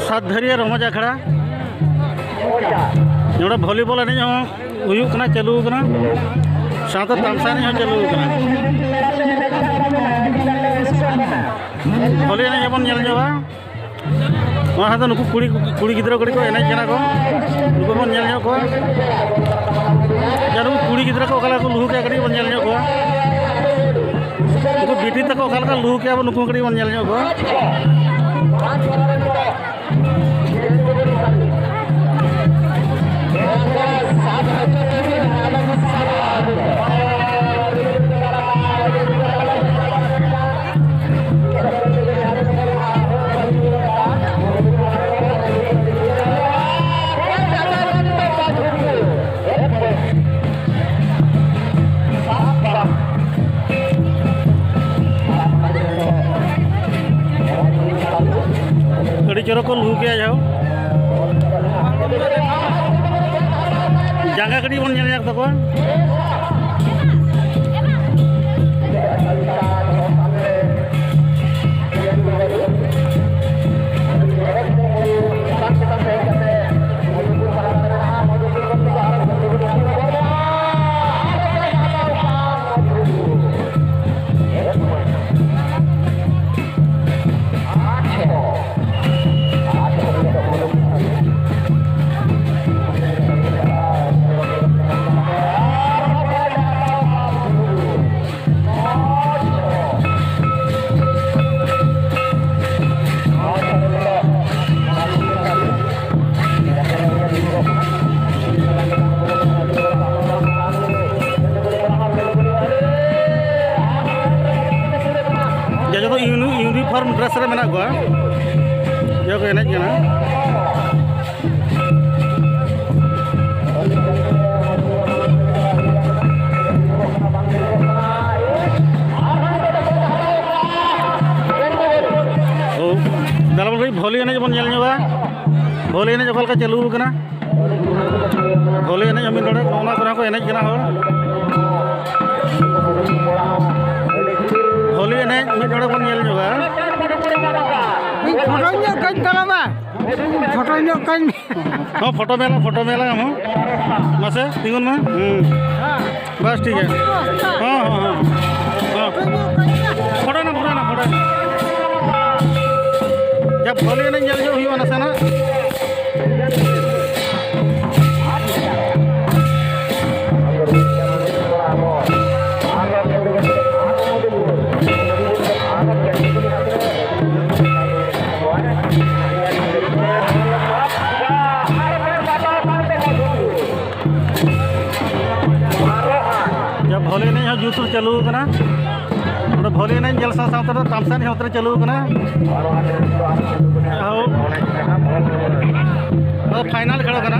सातधरिया रमज अखड़ा जोड़ा वॉलीबॉल एने चालू साथ तमसा एने चालू भॉली एने बन जोगा नुक कुड़ी गिद्रा को एने को नुक बन नुक कुड़ी गिद्रा को लुहू के बन नुक बीटी तक लुहू के नुक बन चोर को लुहू के जाओ जांगा कड़ी बन तक यूनिफॉर्म ड्रेस रे मेना को जो को एने जना दाला भाई भॉली एने बन जोगा भॉली एने जखल का चालू कना भॉली एने जमीन नोडे ओना करा को एने जना हर भॉली एने मिड नोडे बन जोगा फोटो मेला हम मासे तीन में बस ठीक है हाँ हाँ हाँ हाँ फोटो ना जब भोली नहीं जल जो हुआ ना सना भोली नहीं जूतुर चालू करना भोली नहीं जल साथ तमसा नहीं चालू करना फाइनल खेल करना